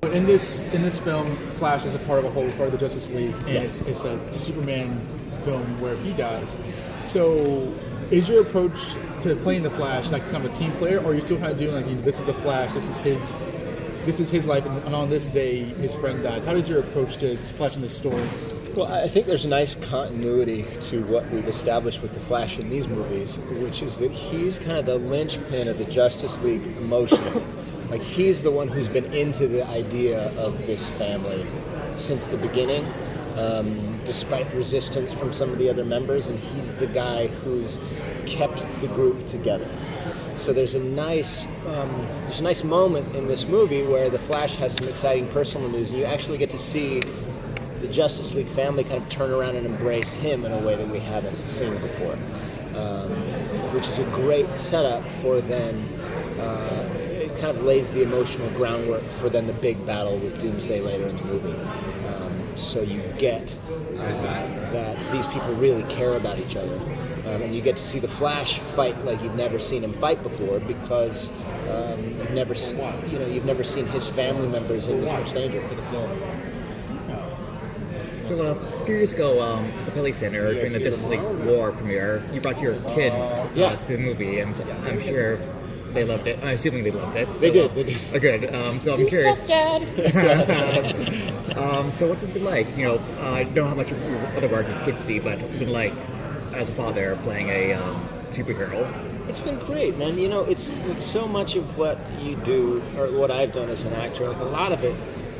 But in this film, Flash is a part of a whole part of the Justice League, and it's a Superman film where he dies. So, is your approach to playing the Flash like kind of a team player, or are you still kind of doing like, this is the Flash, this is his life, and on this day his friend dies? How is your approach to Flash in this story? Well, I think there's a nice continuity to what we've established with the Flash in these movies, which is that he's kind of the linchpin of the Justice League emotionally. Like, he's the one who's been into the idea of this family since the beginning, despite resistance from some of the other members, and he's the guy who's kept the group together. So there's a nice moment in this movie where the Flash has some exciting personal news, and you actually get to see the Justice League family kind of turn around and embrace him in a way that we haven't seen before, which is a great setup for then. It kind of lays the emotional groundwork for then the big battle with Doomsday later in the movie. So you get that these people really care about each other, and you get to see the Flash fight like you've never seen him fight before, because you've never seen his family members in this much danger for the film. So a few years ago, at the Pele Center during the Justice League War premiere, you brought your kids to the movie, and I'm sure they loved it. I'm assuming they loved it. So, They did. Oh, good. So I'm curious. Suck, Dad. So what's it been like? I don't know how much of your other work your kids see, but what's it been like as a father playing a superhero? It's been great, man. It's so much of what you do, or what I've done as an actor, like a lot of it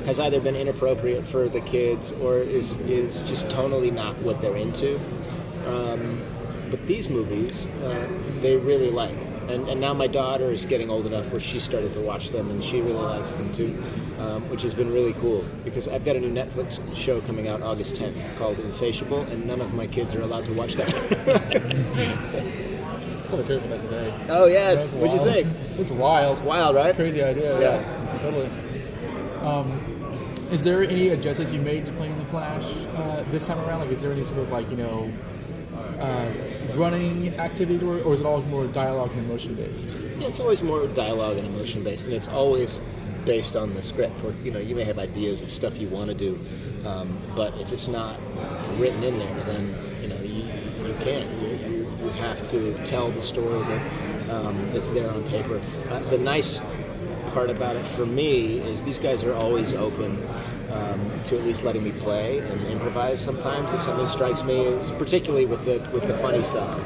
has either been inappropriate for the kids or is just tonally not what they're into. But these movies, they really like. And now my daughter is getting old enough where she started to watch them, and she really likes them too, which has been really cool, because I've got a new Netflix show coming out August 10th called Insatiable, and none of my kids are allowed to watch that. I saw the trailer for that today. Oh yeah, what'd you think? It's wild. It's wild, right? Crazy idea. Yeah. Totally. Is there any adjustments you made to playing the Flash this time around? Like, is there any sort of running activity to it, or is it all more dialogue and emotion based? Yeah, it's always more dialogue and emotion based, and it's always based on the script. Or you may have ideas of stuff you want to do, but if it's not written in there, then you can't. You have to tell the story that's there on paper. The nice part about it for me is these guys are always open to at least letting me play and improvise sometimes. If something strikes me, particularly with the funny stuff,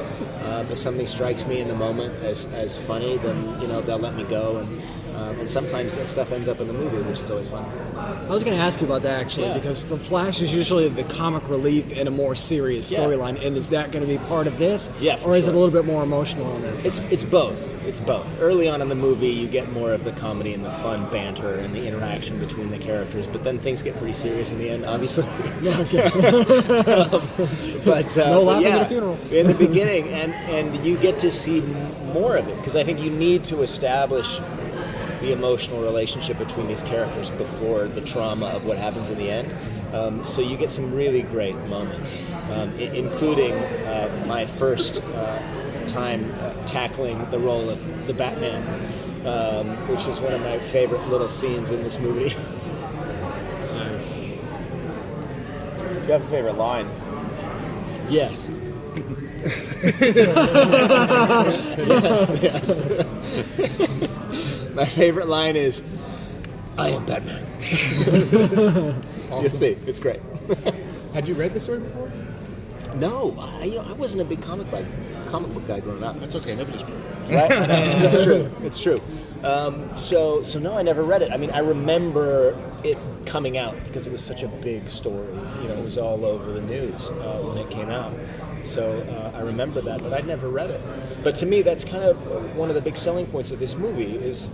if something strikes me in the moment as funny, then they'll let me go, and sometimes that stuff ends up in the movie, which is always fun. I was going to ask you about that actually, because the Flash is usually the comic relief in a more serious storyline, and is that going to be part of this? Yeah, or is it a little bit more emotional on that side? It's both. It's both. Early on in the movie, you get more of the comedy and the fun banter and the interaction between the characters, but then things get pretty serious in the end, obviously. But no laughing at a funeral. In the beginning, and you get to see more of it, because I think you need to establish the emotional relationship between these characters before the trauma of what happens in the end. So you get some really great moments, including my first time tackling the role of the Batman, which is one of my favorite little scenes in this movie. Nice. Do you have a favorite line? Yes. yes. My favorite line is, "I am Batman." Awesome. You'll see, it's great. Had you read the story before? No, I wasn't a big comic book guy growing up. That's okay, nobody's Right? That's true. It's true. So no, I never read it. I mean, I remember it coming out because it was such a big story. It was all over the news when it came out. So I remember that, but I'd never read it. But to me, that's kind of one of the big selling points of this movie is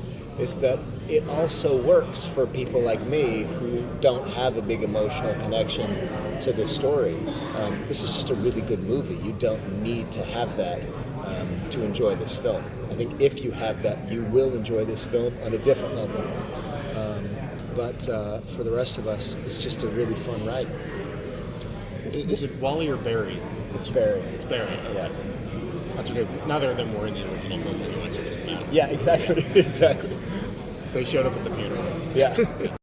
that it also works for people like me who don't have a big emotional connection to this story. This is just a really good movie. You don't need to have that to enjoy this film. I think if you have that, you will enjoy this film on a different level. But for the rest of us, it's just a really fun ride. Is it Wally or Barry? It's Barry. It's Barry. Yeah. That's okay. Neither of them were in the original movie, so it doesn't matter. Yeah, exactly. Exactly. They showed up at the funeral. Yeah.